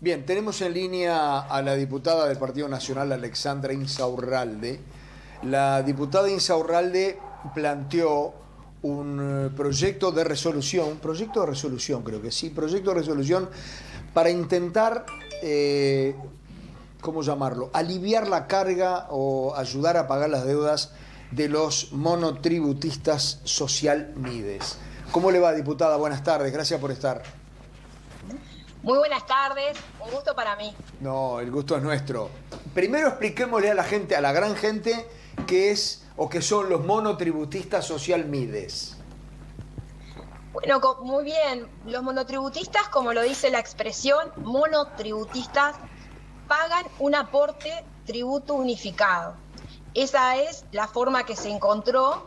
Bien, tenemos en línea a la diputada del Partido Nacional, Alexandra Insaurralde. La diputada Insaurralde planteó un proyecto de resolución creo que sí, proyecto de resolución para intentar, ¿cómo llamarlo?, aliviar la carga o ayudar a pagar las deudas de los monotributistas social Mides. ¿Cómo le va, diputada? Buenas tardes, gracias por estar. Muy buenas tardes, un gusto para mí. No, el gusto es nuestro. Primero expliquémosle a la gente, a la gran gente, qué es o qué son los monotributistas social Mides. Bueno, muy bien. Los monotributistas, como lo dice la expresión, monotributistas pagan un aporte tributo unificado. Esa es la forma que se encontró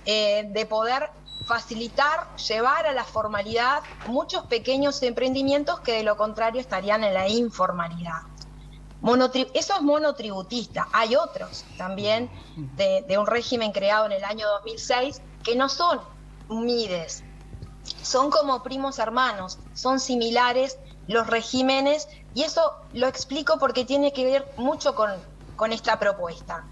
de poder facilitar, llevar a la formalidad muchos pequeños emprendimientos que de lo contrario estarían en la informalidad. Eso es monotributista. Hay otros también de un régimen creado en el año 2006 que no son Mides, son como primos hermanos, son similares los regímenes, y eso lo explico porque tiene que ver mucho con esta propuesta.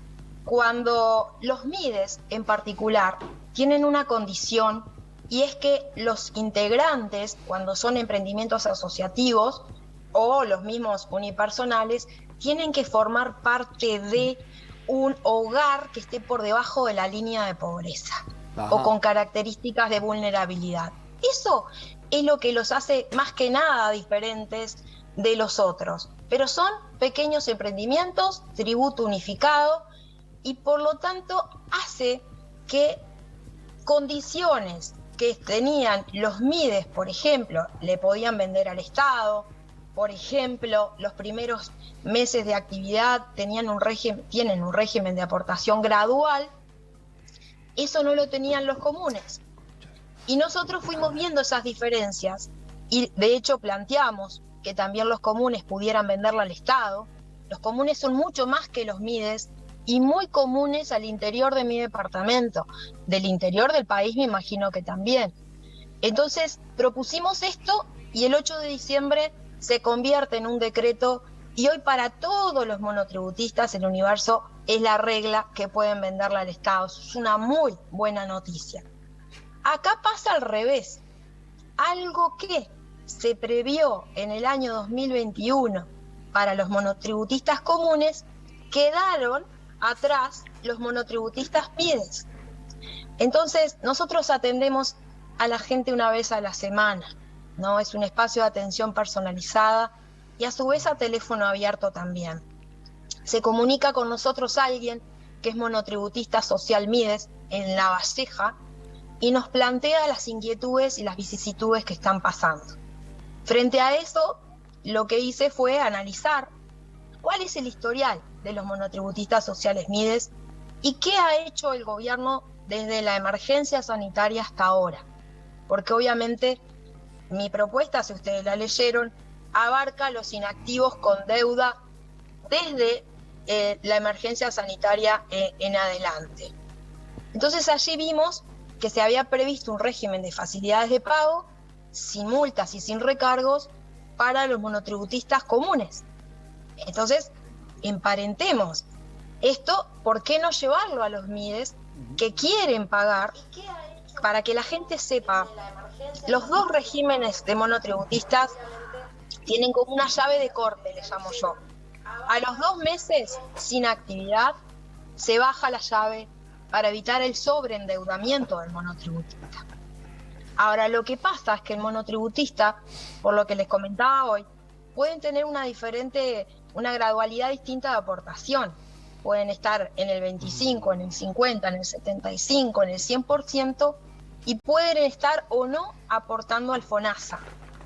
Cuando los Mides en particular tienen una condición, y es que los integrantes, cuando son emprendimientos asociativos o los mismos unipersonales, tienen que formar parte de un hogar que esté por debajo de la línea de pobreza. Ajá. O con características de vulnerabilidad. Eso es lo que los hace más que nada diferentes de los otros. Pero son pequeños emprendimientos, tributo unificado, y por lo tanto hace que condiciones que tenían los Mides, por ejemplo, le podían vender al Estado, por ejemplo, los primeros meses de actividad tienen un régimen de aportación gradual. Eso no lo tenían los comunes. Y nosotros fuimos viendo esas diferencias y de hecho planteamos que también los comunes pudieran venderla al Estado. Los comunes son mucho más que los Mides y muy comunes al interior de mi departamento. Del interior del país me imagino que también. Entonces propusimos esto y el 8 de diciembre se convierte en un decreto, y hoy para todos los monotributistas el universo es la regla que pueden venderla al Estado. Es una muy buena noticia. Acá pasa al revés. Algo que se previó en el año 2021 para los monotributistas comunes, quedaron atrás los monotributistas Mides. Entonces, nosotros atendemos a la gente una vez a la semana, ¿no? Es un espacio de atención personalizada y a su vez a teléfono abierto también. Se comunica con nosotros alguien que es monotributista social Mides en La Valleja y nos plantea las inquietudes y las vicisitudes que están pasando. Frente a eso, lo que hice fue analizar cuál es el historial de los monotributistas sociales Mides y qué ha hecho el gobierno desde la emergencia sanitaria hasta ahora. Porque obviamente mi propuesta, si ustedes la leyeron, abarca los inactivos con deuda desde la emergencia sanitaria en adelante. Entonces allí vimos que se había previsto un régimen de facilidades de pago, sin multas y sin recargos, para los monotributistas comunes. Entonces, emparentemos esto, ¿por qué no llevarlo a los Mides que quieren pagar? Para que la gente sepa, los dos regímenes de monotributistas tienen como una llave de corte, le llamo yo. A los 2 meses sin actividad se baja la llave para evitar el sobreendeudamiento del monotributista. Ahora, lo que pasa es que el monotributista, por lo que les comentaba hoy, pueden tener una gradualidad distinta de aportación. Pueden estar en el 25, en el 50, en el 75, en el 100%, y pueden estar o no aportando al FONASA.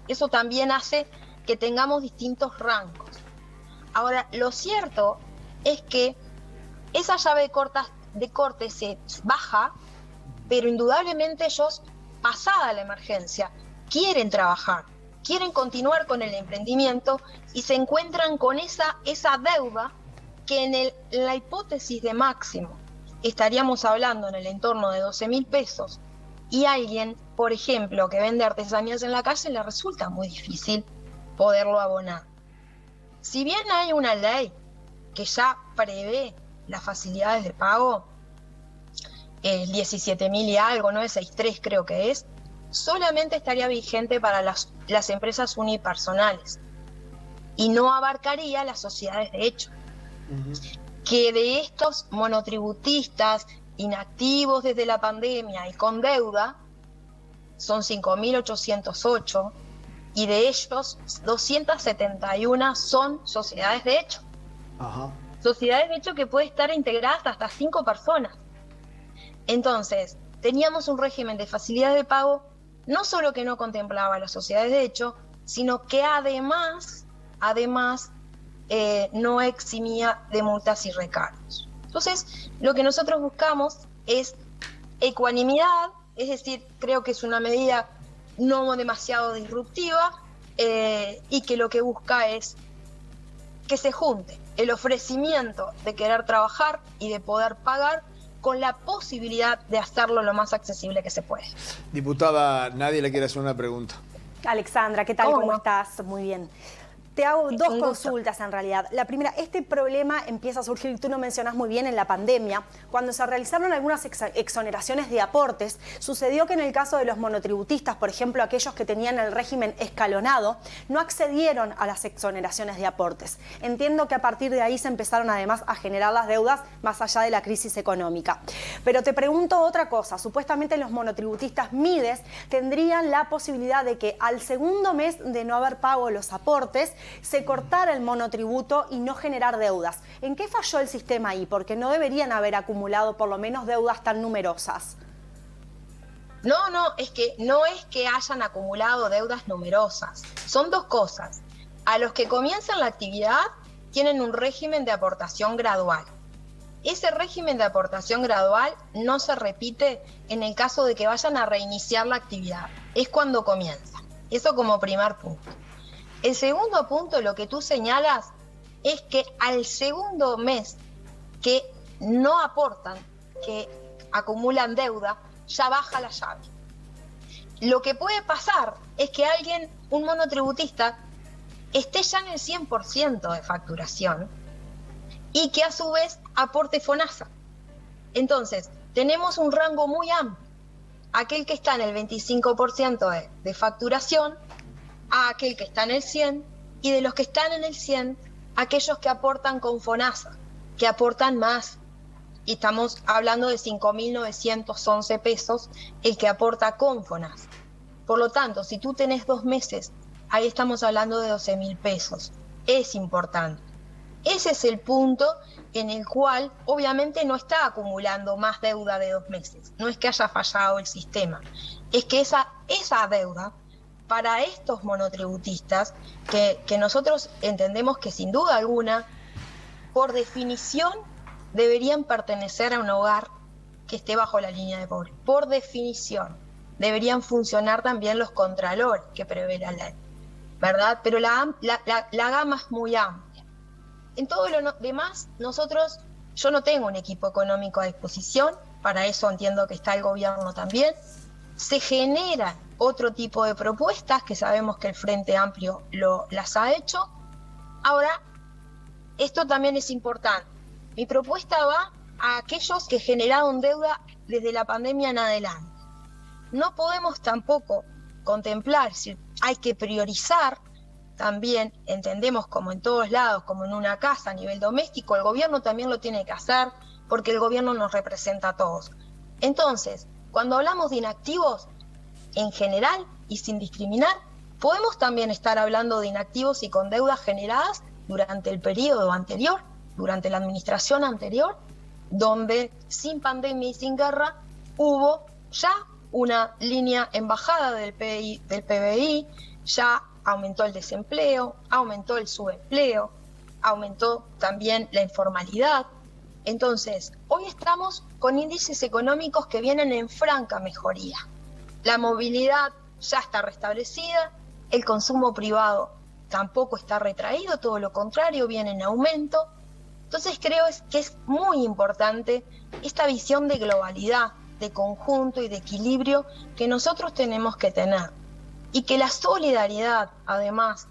Eso también hace que tengamos distintos rangos. Ahora, lo cierto es que esa llave de corte se baja, pero indudablemente ellos, pasada la emergencia, quieren trabajar, quieren continuar con el emprendimiento y se encuentran con esa deuda que en la hipótesis de máximo estaríamos hablando en el entorno de 12.000 pesos, y alguien, por ejemplo, que vende artesanías en la calle, le resulta muy difícil poderlo abonar. si bien hay una ley que ya prevé las facilidades de pago, el 17.000 y algo, 963 creo que es, solamente estaría vigente para las empresas unipersonales y no abarcaría las sociedades de hecho. Que de estos monotributistas inactivos desde la pandemia y con deuda son 5.808 y de ellos 271 son sociedades de hecho. Ajá. Sociedades de hecho que puede estar integradas hasta 5 personas. Entonces, teníamos un régimen de facilidades de pago no solo que no contemplaba las sociedades de hecho, sino que además no eximía de multas y recargos. Entonces, lo que nosotros buscamos es ecuanimidad, es decir, creo que es una medida no demasiado disruptiva y que lo que busca es que se junte el ofrecimiento de querer trabajar y de poder pagar con la posibilidad de hacerlo lo más accesible que se puede. Diputada, nadie le quiere hacer una pregunta. Alexandra, ¿qué tal? ¿Cómo estás? Muy bien. Te hago dos consultas en realidad. La primera, este problema empieza a surgir, tú lo mencionás muy bien, en la pandemia. Cuando se realizaron algunas exoneraciones de aportes, sucedió que en el caso de los monotributistas, por ejemplo, aquellos que tenían el régimen escalonado, no accedieron a las exoneraciones de aportes. Entiendo que a partir de ahí se empezaron además a generar las deudas más allá de la crisis económica. Pero te pregunto otra cosa. Supuestamente los monotributistas MIDES tendrían la posibilidad de que al segundo mes de no haber pago los aportes, se cortara el monotributo y no generar deudas. ¿En qué falló el sistema ahí? Porque no deberían haber acumulado por lo menos deudas tan numerosas. No es que hayan acumulado deudas numerosas. Son dos cosas. A los que comienzan la actividad tienen un régimen de aportación gradual. Ese régimen de aportación gradual no se repite en el caso de que vayan a reiniciar la actividad. Es cuando comienzan. Eso como primer punto. El segundo punto, lo que tú señalas, es que al segundo mes que no aportan, que acumulan deuda, ya baja la llave. Lo que puede pasar es que alguien, un monotributista, esté ya en el 100% de facturación y que a su vez aporte FONASA. Entonces, tenemos un rango muy amplio. Aquel que está en el 25% de facturación, a aquel que está en el 100%, y de los que están en el 100%, aquellos que aportan con FONASA, que aportan más. Y estamos hablando de 5.911 pesos el que aporta con FONASA. Por lo tanto, si tú tenés 2 meses, ahí estamos hablando de 12.000 pesos. Es importante. Ese es el punto en el cual obviamente no está acumulando más deuda de 2 meses. No es que haya fallado el sistema. Es que esa deuda, para estos monotributistas, que nosotros entendemos que sin duda alguna, por definición, deberían pertenecer a un hogar que esté bajo la línea de pobreza. Por definición, deberían funcionar también los contralores que prevé la ley, ¿verdad? Pero la gama es muy amplia. En todo lo demás, yo no tengo un equipo económico a disposición, para eso entiendo que está el gobierno también. Se generan otro tipo de propuestas que sabemos que el Frente Amplio las ha hecho. Ahora, esto también es importante. Mi propuesta va a aquellos que generaron deuda desde la pandemia en adelante. No podemos tampoco contemplar, si hay que priorizar también, entendemos como en todos lados, como en una casa a nivel doméstico, el gobierno también lo tiene que hacer porque el gobierno nos representa a todos. Entonces, cuando hablamos de inactivos, en general y sin discriminar, podemos también estar hablando de inactivos y con deudas generadas durante el periodo anterior, durante la administración anterior, donde sin pandemia y sin guerra hubo ya una línea en bajada del PBI, ya aumentó el desempleo, aumentó el subempleo, aumentó también la informalidad. Entonces, hoy estamos con índices económicos que vienen en franca mejoría. La movilidad ya está restablecida, el consumo privado tampoco está retraído, todo lo contrario, viene en aumento. Entonces creo que es muy importante esta visión de globalidad, de conjunto y de equilibrio que nosotros tenemos que tener. Y que la solidaridad, además,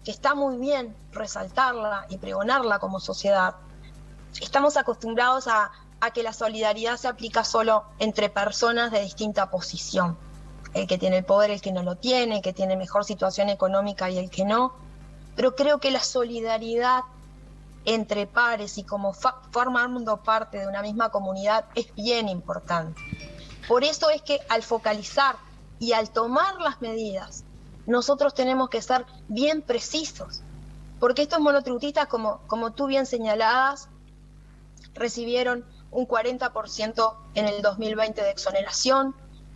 que está muy bien resaltarla y pregonarla como sociedad, estamos acostumbrados a que la solidaridad se aplica solo entre personas de distinta posición. El que tiene el poder, el que no lo tiene, el que tiene mejor situación económica y el que no. Pero creo que la solidaridad entre pares y como formando parte de una misma comunidad es bien importante. Por eso es que al focalizar y al tomar las medidas, nosotros tenemos que ser bien precisos, porque estos monotributistas, como tú bien señalabas, recibieron un 40% en el 2020 de exoneración,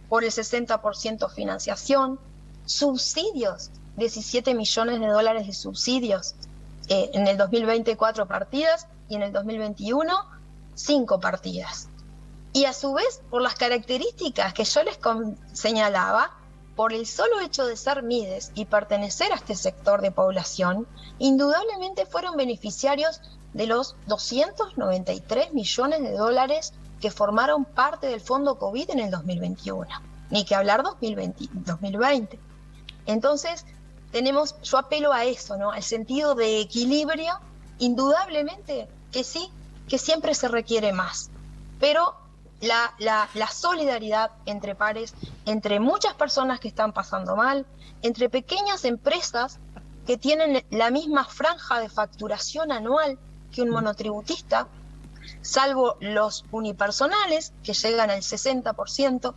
por el 60% financiación, subsidios, 17 millones de dólares de subsidios, en el 2020 4 partidas y en el 2021 5 partidas. Y a su vez, por las características que yo les señalaba, por el solo hecho de ser MIDES y pertenecer a este sector de población, indudablemente fueron beneficiarios de los 293 millones de dólares que formaron parte del fondo COVID en el 2021, ni que hablar 2020. Entonces, yo apelo a eso, ¿no? Al sentido de equilibrio, indudablemente que sí, que siempre se requiere más, pero la solidaridad entre pares, entre muchas personas que están pasando mal, entre pequeñas empresas que tienen la misma franja de facturación anual que un monotributista, salvo los unipersonales, que llegan al 60%,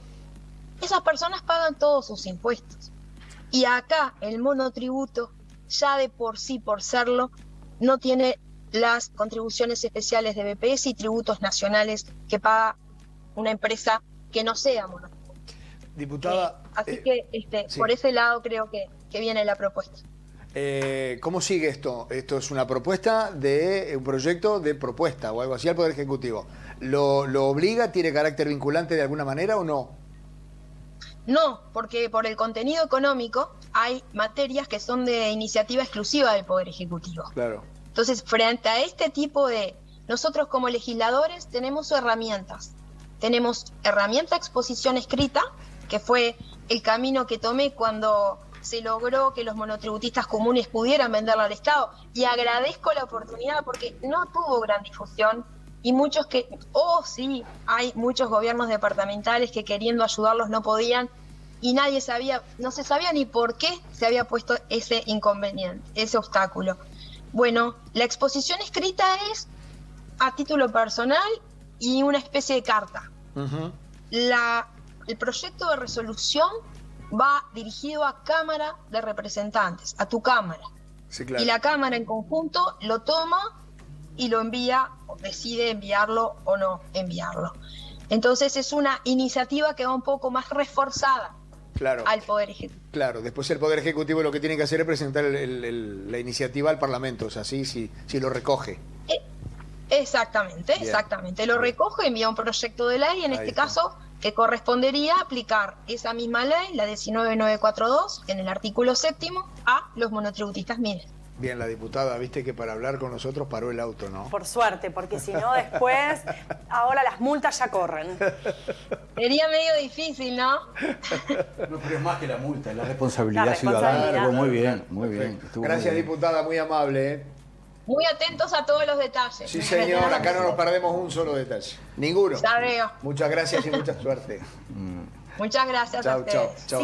esas personas pagan todos sus impuestos. Y acá el monotributo, ya de por sí, por serlo, no tiene las contribuciones especiales de BPS y tributos nacionales que paga una empresa que no sea monotributo. Diputada... así que sí, por ese lado creo que viene la propuesta. ¿Cómo sigue esto? ¿Esto es una propuesta de un proyecto de propuesta o algo así al Poder Ejecutivo? ¿Lo obliga, tiene carácter vinculante de alguna manera o no? No, porque por el contenido económico hay materias que son de iniciativa exclusiva del Poder Ejecutivo. Claro. Entonces, frente a este tipo de... Nosotros como legisladores tenemos herramientas. Tenemos herramienta exposición escrita, que fue el camino que tomé cuando se logró que los monotributistas comunes pudieran venderla al Estado, y agradezco la oportunidad porque no tuvo gran difusión, y muchos que, sí, hay muchos gobiernos departamentales que queriendo ayudarlos no podían, y no se sabía ni por qué se había puesto ese inconveniente, ese obstáculo. Bueno, la exposición escrita es a título personal y una especie de carta. Uh-huh. El proyecto de resolución va dirigido a Cámara de Representantes, a tu Cámara. Sí, claro. Y la Cámara en conjunto lo toma y lo envía, o decide enviarlo o no enviarlo. Entonces es una iniciativa que va un poco más reforzada, claro, al Poder Ejecutivo. Claro, después el Poder Ejecutivo lo que tiene que hacer es presentar la iniciativa al Parlamento, o sea, si lo recoge. Exactamente, bien, exactamente. Lo recoge, envía un proyecto de ley, en este caso, que correspondería aplicar esa misma ley, la 19942, en el artículo 7º, a los monotributistas MIDES. Bien, la diputada, viste que para hablar con nosotros paró el auto, ¿no? Por suerte, porque si no después, ahora las multas ya corren. Sería medio difícil, ¿no? No, pero es más que la multa, es la responsabilidad ciudadana. Claro, muy bien, muy bien. Gracias, muy bien, diputada, muy amable, ¿eh? Muy atentos a todos los detalles. Sí, señor, acá no nos perdemos un solo detalle. Ninguno. Ya veo. Muchas gracias y mucha suerte. Muchas gracias a ustedes. Chau.